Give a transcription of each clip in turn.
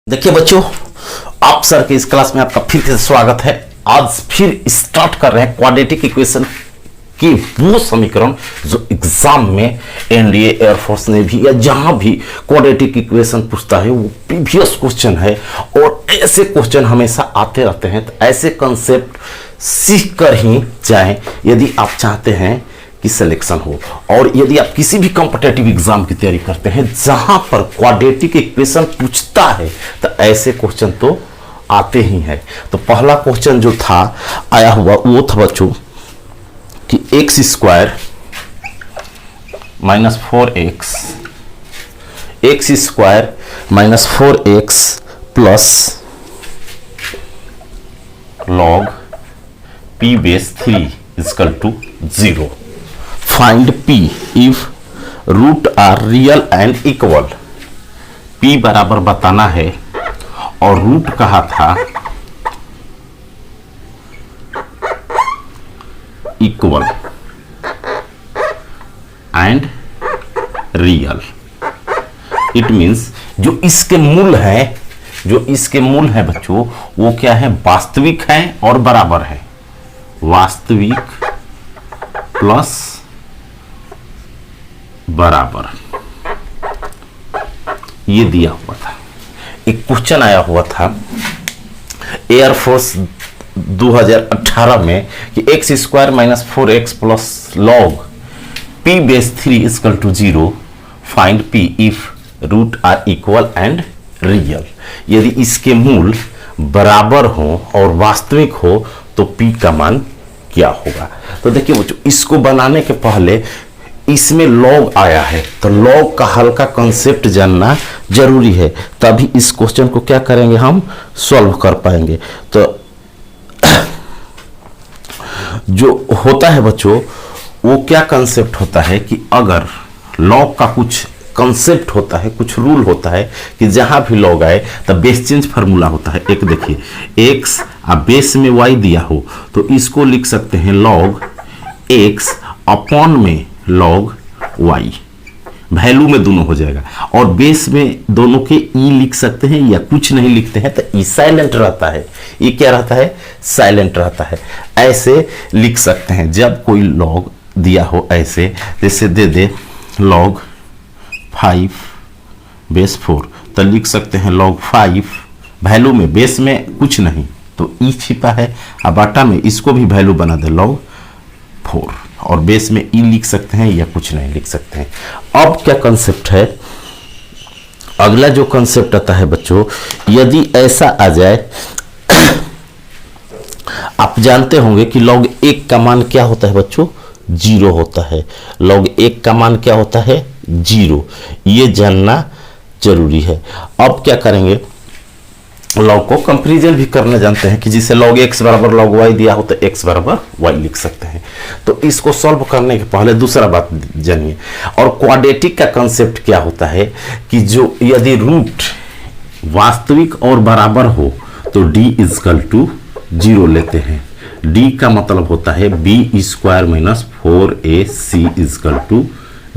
देखिए बच्चों, आप सर के इस क्लास में आपका फिर से स्वागत है। आज फिर स्टार्ट कर रहे हैं क्वाड्रेटिक इक्वेशन की वो समीकरण जो एग्जाम में एनडीए, एयरफोर्स ने भी या जहां भी क्वाड्रेटिक इक्वेशन पूछता है वो प्रीवियस क्वेश्चन है और ऐसे क्वेश्चन हमेशा आते रहते हैं। तो ऐसे कंसेप्ट सीख कर ही जाएं यदि आप चाहते हैं कि सिलेक्शन हो। और यदि आप किसी भी कॉम्पिटिटिव एग्जाम की तैयारी करते हैं जहां पर क्वाड्रेटिक इक्वेशन पूछता है तो ऐसे क्वेश्चन तो आते ही हैं। तो पहला क्वेश्चन जो था आया हुआ वो था बच्चों कि x square minus 4x x square minus 4x plus log p base 3 equal to 0। Find p if root are real and equal. p बराबर बताना है और रूट कहा था equal and real. It means जो इसके मूल है बच्चों वो क्या है, वास्तविक है और बराबर है। वास्तविक प्लस बराबर ये दिया हुआ था। एक क्वेश्चन आया हुआ था एयरफोर्स 2018 में कि x square minus 4x plus log p base 3 equal to 0। Find p if root are equal and real. यदि इसके मूल बराबर हो और वास्तविक हो तो p का मान क्या होगा। तो देखिए बच्चों, इसको बनाने के पहले इसमें लॉग आया है तो लॉग का हल्का कॉन्सेप्ट जानना जरूरी है, तभी इस क्वेश्चन को क्या करेंगे, हम सॉल्व कर पाएंगे। तो जो होता है बच्चों वो क्या कॉन्सेप्ट होता है कि अगर लॉग का कुछ कॉन्सेप्ट होता है, कुछ रूल होता है कि जहां भी लॉग आए तो बेस चेंज फार्मूला होता है। एक देखिए x और बेस में y दिया हो तो इसको लिख सकते हैं लॉग x अपॉन में लॉग y। वैल्यू में दोनों हो जाएगा और बेस में दोनों के e लिख सकते हैं या कुछ नहीं लिखते हैं तो e साइलेंट रहता है। e क्या रहता है, साइलेंट रहता है। ऐसे लिख सकते हैं जब कोई लॉग दिया हो, ऐसे जैसे दे दे लॉग 5 बेस 4 तो लिख सकते हैं लॉग 5। वैल्यू में बेस में कुछ नहीं तो e छिपा है, अब बाटा में इसको भी वैल्यू बना दे लॉग 4 और बेस में e लिख सकते हैं या कुछ नहीं लिख सकते हैं। अब क्या कंसेप्ट है, अगला जो कंसेप्ट आता है बच्चों, यदि ऐसा आ जाए आप जानते होंगे कि लॉग 1 का मान क्या होता है बच्चों, 0 होता है। लॉग 1 का मान क्या होता है, 0। ये जानना जरूरी है। अब क्या करेंगे, लॉग को कंपैरिजन भी करना जानते हैं कि जिसे लॉग x बराबर लॉग y दिया हो तो x बराबर y लिख सकते हैं। तो इसको सॉल्व करने के पहले दूसरा बात जानिए। और क्वाड्रेटिक का कंसेप्ट क्या होता है कि जो यदि रूट वास्तविक और बराबर हो तो d इक्वल टू 0 लेते हैं। d का मतलब होता है b square minus 4ac equal to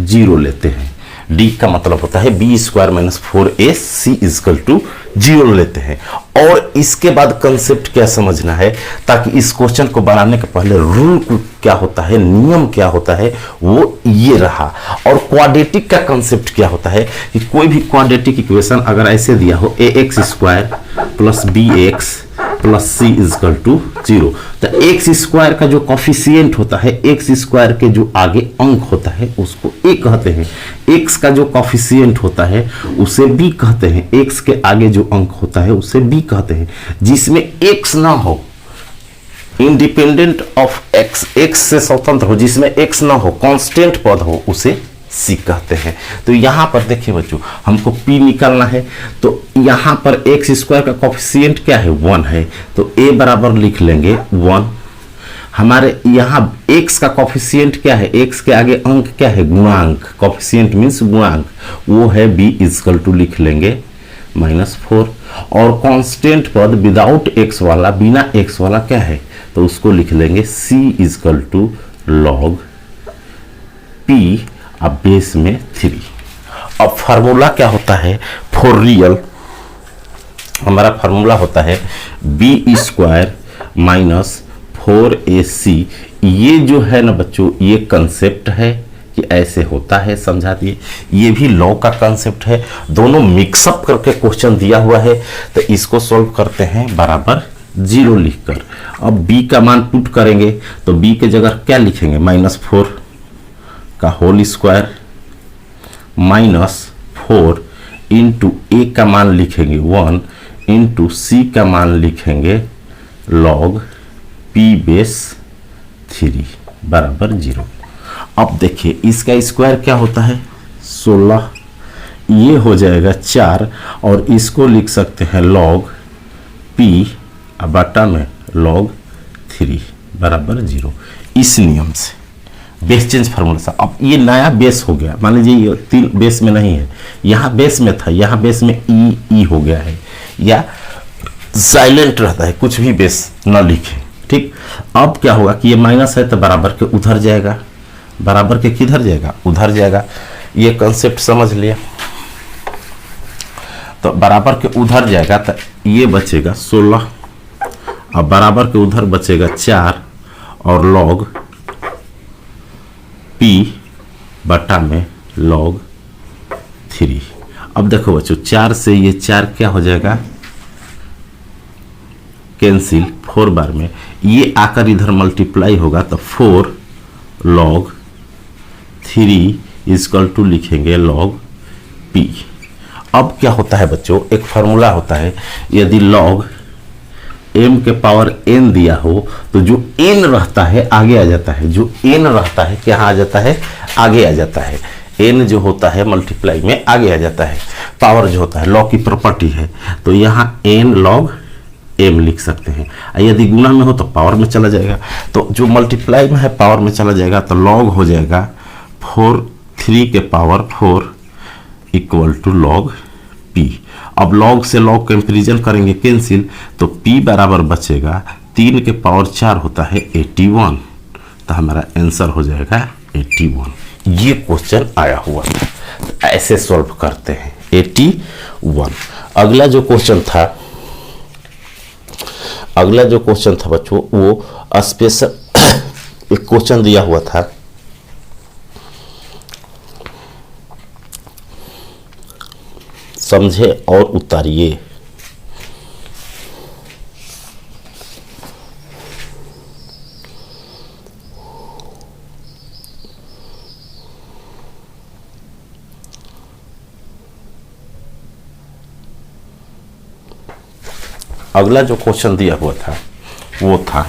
0 लेते हैं। d का मतलब होता है b square minus 4ac equal to 0 लेते हैं। और इसके बाद कंसेप्ट क्या समझना है ताकि इस क्वेश्चन को बनाने के पहले रूल क्या होता है, नियम क्या होता है, वो ये रहा। और क्वाड्रेटिक का कंसेप्ट क्या होता है कि कोई भी क्वाड्रेटिक इक्वेशन अगर ऐसे दिया हो ax square plus bx plus c equal to 0 तो एक्स स्क्वायर का जो कॉफिशिएंट होता है, एक्स स्क्वायर के जो आगे अंक होता है उसको a कहते हैं। एक्स का जो कॉफिशिएंट होता है उसे b कहते हैं। एक्स के आगे जो अंक होता है उसे b कहते हैं। जिसमें x ना हो, इंडिपेंडेंट ऑफ x, x से स्वतंत्र हो, जिसमें x ना हो, कांस्टेंट पद हो, उसे c कहते हैं। तो यहां पर देखिए बच्चों, हमको p निकालना है तो यहां पर एक्स स्क्वायर का कॉफिशिएंट क्या है, 1 है तो a बराबर लिख लेंगे 1। हमारे यहाँ x का कॉफिशिएंट क्या है, x के आगे अंक क्या है, गुणांक। कॉफिशिएंट मीन्स गुणांक, वो है b इक्वल टू लिख लेंगे -4। और कांस्टेंट पद विदाउट x वाला, बिना x वाला क्या है तो उसको लिख लेंगे c equal to log p अब बेस में 3। अब फार्मूला क्या होता है फॉर रियल हमारा फार्मूला होता है बी स्क्वायर माइनस 4ac। ये जो है ना बच्चों, ये कंसेप्ट है कि ऐसे होता है, समझा दिए। ये भी लॉ का कंसेप्ट है, दोनों मिक्सअप करके क्वेश्चन दिया हुआ है। तो इसको सॉल्व करते हैं बराबर 0 लिखकर। अब b का मान पुट करेंगे तो b के जगह क्या लिखेंगे, -4 का होल स्क्वायर -4 इंटू a का मान लिखेंगे 1 इंटू c का मान लिखेंगे log p/3 बराबर 0। अब देखिए इसका स्क्वायर क्या होता है 16, ये हो जाएगा 4 और इसको लिख सकते हैं log p बटा में log 3 बराबर 0। इस नियम से बेस चेंज फार्मूला से अब ये नया बेस हो गया। मान लीजिए ये 3 बेस में नहीं है, यहाँ बेस में था, यहाँ बेस में ई हो गया है, या साइलेंट रहता है, कुछ भी बेस न लिखे। ठीक, अब क्या होगा कि ये माइनस है तो बराबर के उधर जाएगा, बराबर के किधर जाएगा, उधर जाएगा। ये कंसेप्ट समझ लिया। तो बराबर के उधर जाएगा तो ये बचेगा 16, अब बराबर के उधर बचेगा 4 और log p बटा में log 3। अब देखो बच्चों 4 से ये 4 क्या हो जाएगा, कैंसिल, 4 बार में ये आकर इधर मल्टीप्लाई होगा तो 4 log 3 इक्वल टू लिखेंगे log p। अब क्या होता है बच्चों, एक फार्मूला होता है, यदि log m के पावर n दिया हो तो जो n रहता है आगे आ जाता है, जो n रहता है क्या आ जाता है, आगे आ जाता है। n जो होता है मल्टीप्लाई में आगे आ जाता है, पावर जो होता है लॉ की प्रॉपर्टी है, तो यहाँ n log m लिख सकते हैं। यदि गुणा में हो तो पावर में चला जाएगा, तो जो मल्टीप्लाई में है पावर में चला जाएगा, तो log हो जाएगा 3 के power 4 equal to log p। अब log से log कंपेरिजन करेंगे कैंसिल, तो p बराबर बचेगा 3 के पावर 4 होता है 81, तो हमारा आंसर हो जाएगा 81। ये क्वेश्चन आया हुआ था, तो ऐसे सॉल्व करते हैं 81। अगला जो क्वेश्चन था बच्चों, वो स्पेशल एक क्वेश्चन दिया हुआ था, समझे और उतारिए। अगला जो क्वेश्चन दिया हुआ था वो था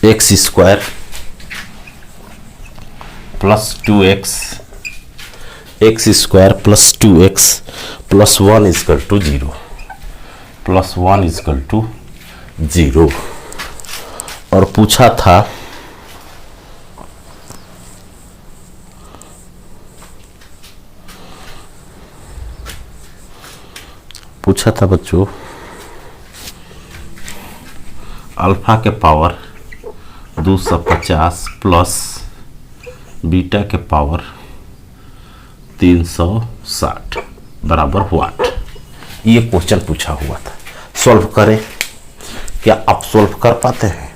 x square plus 2x, x square plus 2x plus 1 equal to 0, plus 1 equal to 0। और पूछा था बच्चों अल्फा के पावर 250 प्लस बीटा के पावर 360 बराबर वाट। ये क्वेश्चन पूछा हुआ था, सॉल्व करें। क्या आप सॉल्व कर पाते हैं?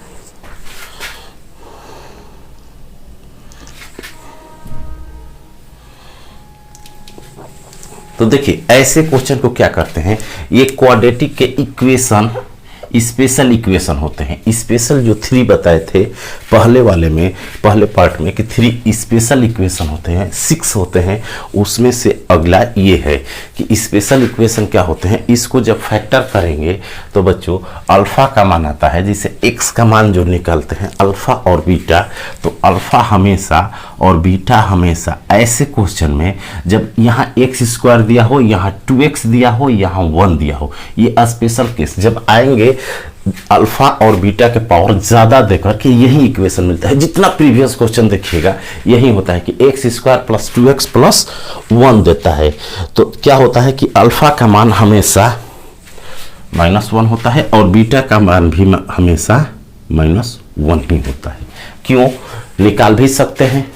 तो देखिए ऐसे क्वेश्चन को क्या करते हैं, ये क्वाड्रेटिक के इक्वेशन स्पेशल इक्वेशन होते हैं। स्पेशल जो 3 बताए थे पहले वाले में, पहले पार्ट में कि 3 स्पेशल इक्वेशन होते हैं, 6 होते हैं, उसमें से अगला ये है कि स्पेशल इक्वेशन क्या होते हैं। इसको जब फैक्टर करेंगे तो बच्चों अल्फा का मान आता है, जिसे x का मान जो निकालते हैं अल्फा और बीटा, तो अल्फा हमेशा और बीटा हमेशा ऐसे क्वेश्चन में जब यहाँ x स्क्वायर दिया हो, यहाँ 2x दिया हो, यहाँ 1 दिया हो, ये स्पेशल केस जब आएंगे अल्फा और बीटा के पावर ज्यादा देकर के यही इक्वेशन मिलता है। जितना प्रीवियस क्वेश्चन देखिएगा यही होता है कि x square plus 2x plus 1 देता है। तो क्या होता है कि अल्फा का मान हमेशा -1 होता है और बीटा का मान भी हमेशा -1 ही होता है। क्यों? निकाल भी सकते हैं,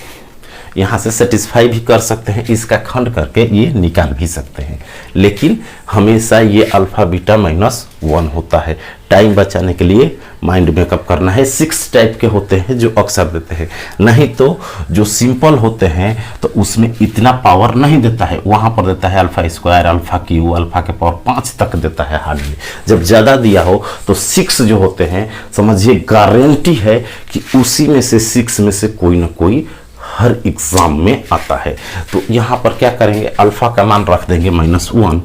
यहाँ से सेटिस्फाई भी कर सकते हैं, इसका खंड करके ये निकाल भी सकते हैं, लेकिन हमेशा ये अल्फा बीटा -1 होता है। टाइम बचाने के लिए माइंड मेकअप करना है। 6 टाइप के होते हैं जो अक्सर देते हैं, नहीं तो जो सिंपल होते हैं तो उसमें इतना पावर नहीं देता है, वहाँ पर देता है alpha square, alpha Q, alpha के पावर 5 तक देता है हार्डली। जब ज़्यादा दिया हो तो 6 जो होते हैं समझिए गारंटी है कि उसी में से 6 में से कोई ना कोई हर एग्जाम में आता है। तो यहाँ पर क्या करेंगे, अल्फा का मान रख देंगे -1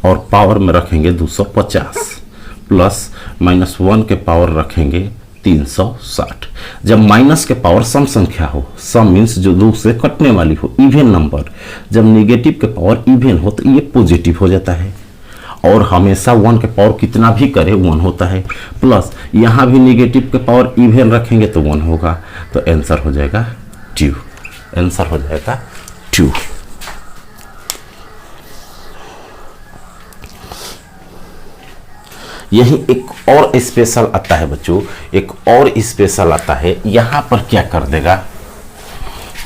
और पावर में रखेंगे 250 प्लस -1 के पावर रखेंगे 360। जब माइनस के पावर सम संख्या हो, सम मीन्स जो 2 से कटने वाली हो, इवन नंबर, जब नेगेटिव के पावर इवन हो तो ये पॉजिटिव हो जाता है, और हमेशा 1 के पावर कितना भी करे 1 होता है। प्लस यहाँ भी नेगेटिव के पावर इवन रखेंगे तो 1 होगा, तो आंसर हो जाएगा 2। आंसर हो जाएगा 2। यही एक और स्पेशल आता है बच्चों, एक और स्पेशल आता है। यहाँ पर क्या कर देगा,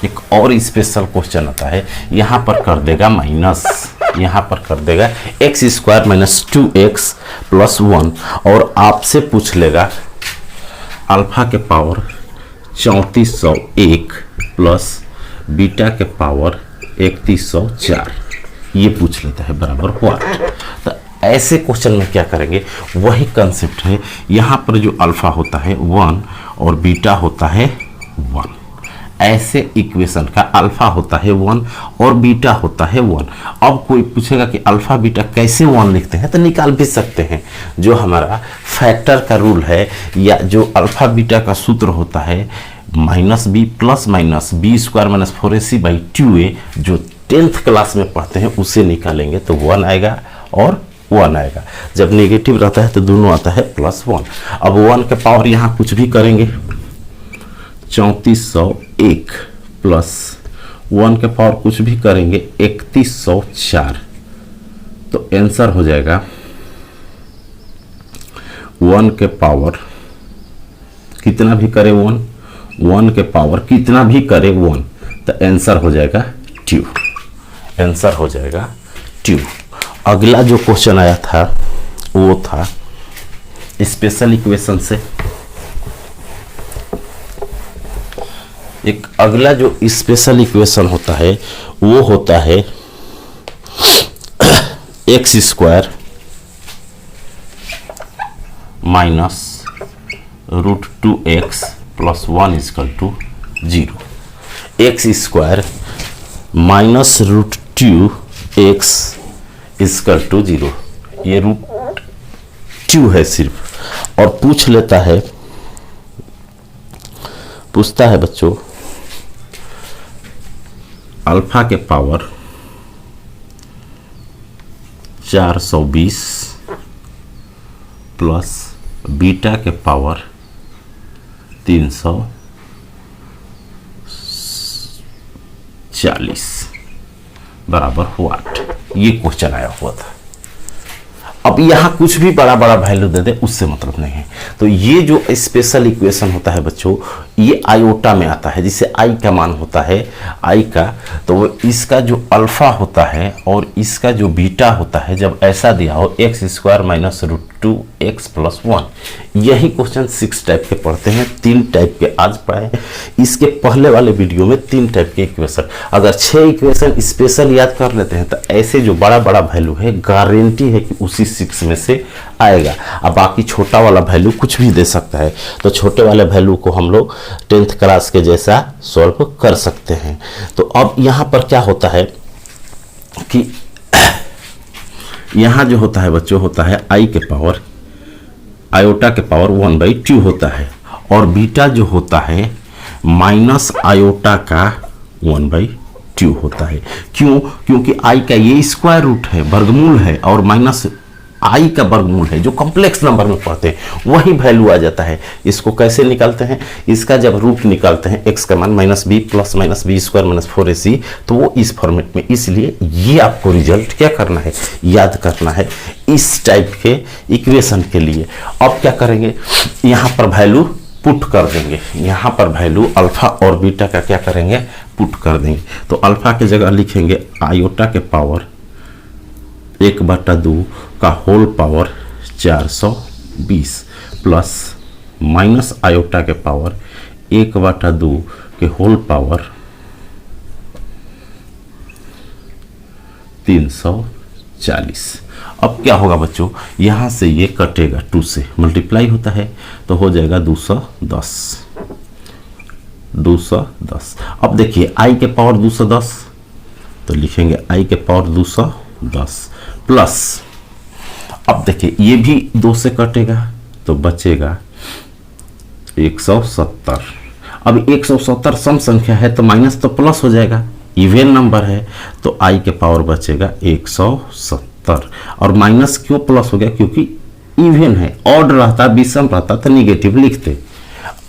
एक और स्पेशल क्वेश्चन आता है, यहाँ पर कर देगा माइनस, यहाँ पर कर देगा x² - 2x + 1 और आपसे पूछ लेगा अल्फा के पावर 3401 प्लस बीटा के पावर 3104, ये पूछ लेता है बराबर व्हाट। तो ऐसे क्वेश्चन में क्या करेंगे, वही कंसेप्ट है। यहाँ पर जो अल्फा होता है 1 और बीटा होता है 1, ऐसे इक्वेशन का अल्फा होता है 1 और बीटा होता है 1। अब कोई पूछेगा कि अल्फा बीटा कैसे 1 लिखते हैं, तो निकाल भी सकते हैं। जो हमारा फैक्टर का रूल है या जो अल्फा बीटा का सूत्र होता है -b plus minus b² - 4ac/2a, जो 10th क्लास में पढ़ते हैं उसे निकालेंगे तो 1 आएगा और 1 आएगा। जब नेगेटिव रहता है तो दोनों आता है +1। अब 1 के पावर यहाँ कुछ भी करेंगे 3401 प्लस 1 के पावर कुछ भी करेंगे 3104, तो आंसर हो जाएगा 1 के पावर कितना भी करे 1 के पावर कितना भी करे 1, तो आंसर हो जाएगा 2। आंसर हो जाएगा 2। अगला जो क्वेश्चन आया था वो था स्पेशल इक्वेशन से। एक अगला जो स्पेशल इक्वेशन होता है वो होता है x² - √2x + 1 = 0। x² - √2x = 0, ये √2 है सिर्फ। और पूछता है बच्चों अल्फा के पावर 420 प्लस बीटा के पावर 340 बराबर व्हाट, ये क्वेश्चन आया हुआ था। अब यहाँ कुछ भी बड़ा बड़ा वैल्यू दे दे उससे मतलब नहीं है। तो ये जो स्पेशल इक्वेशन होता है बच्चों, ये आयोटा में आता है, जिसे आई का मान होता है आई का, तो वो इसका जो अल्फा होता है और इसका जो बीटा होता है, जब ऐसा दिया हो x² - √2x + 1, यही क्वेश्चन 6 टाइप के पढ़ते हैं। 3 टाइप के आज पढ़े, इसके पहले वाले वीडियो में 3 टाइप के इक्वेशन। अगर 6 इक्वेशन स्पेशल याद कर लेते हैं तो ऐसे जो बड़ा बड़ा वैल्यू है गारंटी है कि उसी 6 में से आएगा। अब बाकी छोटा वाला वैल्यू कुछ भी दे सकता है, तो छोटे वाले वैल्यू को हम लोग 10th क्लास के जैसा सॉल्व कर सकते हैं। तो अब यहाँ पर क्या होता है कि यहाँ जो होता है बच्चों, होता है आई के पावर आयोटा के पावर 1/2 होता है, और बीटा जो होता है माइनस आयोटा का 1/2 होता है। क्यों? क्योंकि आई का ये स्क्वायर रूट है, वर्गमूल है, और माइनस आई का वर्गमूल है, जो कॉम्प्लेक्स नंबर में पढ़ते हैं वही वैल्यू आ जाता है। इसको कैसे निकालते हैं, इसका जब रूट निकालते हैं x का मान -b प्लस -b² - 4ac, तो वो इस फॉर्मेट में, इसलिए ये आपको रिजल्ट क्या करना है, याद करना है इस टाइप के इक्वेशन के लिए। अब क्या करेंगे, यहाँ पर वैल्यू पुट कर देंगे, यहाँ पर वैल्यू अल्फा और बीटा का क्या करेंगे, पुट कर देंगे। तो अल्फा की जगह लिखेंगे आयोटा के पावर 1/2 का whole power 420 plus minus iota के पावर 1/2 के होल पावर 340। अब क्या होगा बच्चों, यहाँ से ये कटेगा, 2 से मल्टीप्लाई होता है तो हो जाएगा 210। अब देखिए i के पावर 210, तो लिखेंगे i के पावर 210 प्लस, अब देखिए ये भी 2 से कटेगा तो बचेगा 170। अब 170 सम संख्या है तो माइनस तो प्लस हो जाएगा, इवेन नंबर है तो i के पावर बचेगा 170। और माइनस क्यों प्लस हो गया, क्योंकि इवेन है, ऑड रहता, विषम रहता तो निगेटिव लिखते।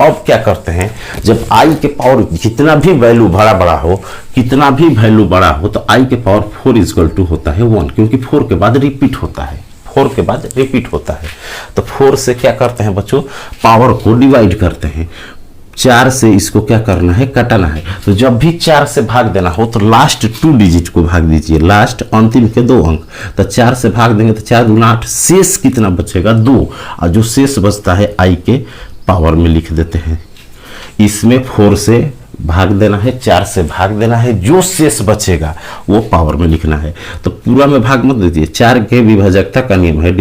अब क्या करते हैं, जब i के पावर जितना भी वैल्यू बड़ा हो, कितना भी वैल्यू बड़ा हो, तो i के पावर 4 = होता है 1, क्योंकि 4 के बाद रिपीट होता है, 4 के बाद रिपीट होता है। तो 4 से क्या करते हैं बच्चों, पावर को डिवाइड करते हैं, 4 से इसको क्या करना है, कटाना है। तो जब भी 4 से भाग देना हो तो लास्ट 2 डिजिट को भाग दीजिए, लास्ट अंतिम के 2 अंक। तो 4 से भाग देंगे तो 4 दूना 8, शेष कितना बचेगा 2, और जो शेष बचता है i के पावर में लिख देते हैं। इसमें 4 से भाग देना है, 4 से भाग देना है, जो शेष बचेगा वो पावर में लिखना है। तो पूरा में भाग मत दीजिए, 4 के विभाजकता का नियम है,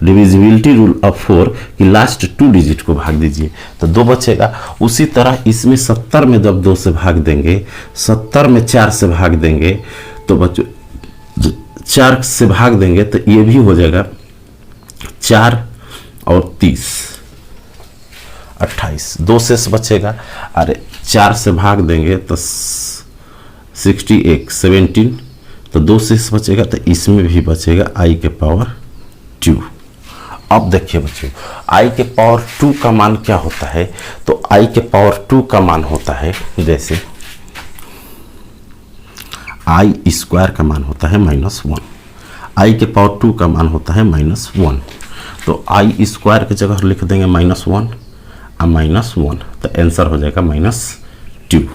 डिविजिबिलिटी रूल ऑफ 4 कि लास्ट 2 डिजिट को भाग दीजिए तो 2 बचेगा। उसी तरह इसमें 70 में जब 2 से भाग देंगे, 70 में 4 से भाग देंगे तो बच्चों 4 से भाग देंगे तो ये भी हो जाएगा 4 और 30 28, 2 शेष बचेगा। अरे 4 से भाग देंगे तो 61 17, तो 2 शेष बचेगा, तो इसमें भी बचेगा i के पावर 2। अब देखिए बच्चों, i के पावर 2 का मान क्या होता है, तो i के पावर 2 का मान होता है, जैसे i² का मान होता है -1, i के पावर 2 का मान होता है -1, तो i² की जगह लिख देंगे -1 और -1, तो आंसर हो जाएगा -2।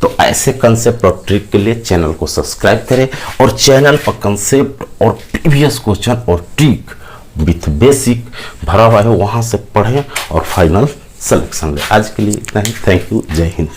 तो ऐसे कंसेप्ट और ट्रिक के लिए चैनल को सब्सक्राइब करें और चैनल पर कंसेप्ट और प्रीवियस क्वेश्चन और ट्रिक विथ बेसिक भरा हुआ है, वहां से पढ़ें और फाइनल सिलेक्शन लें। आज के लिए इतना ही, थैंक यू, जय हिंद।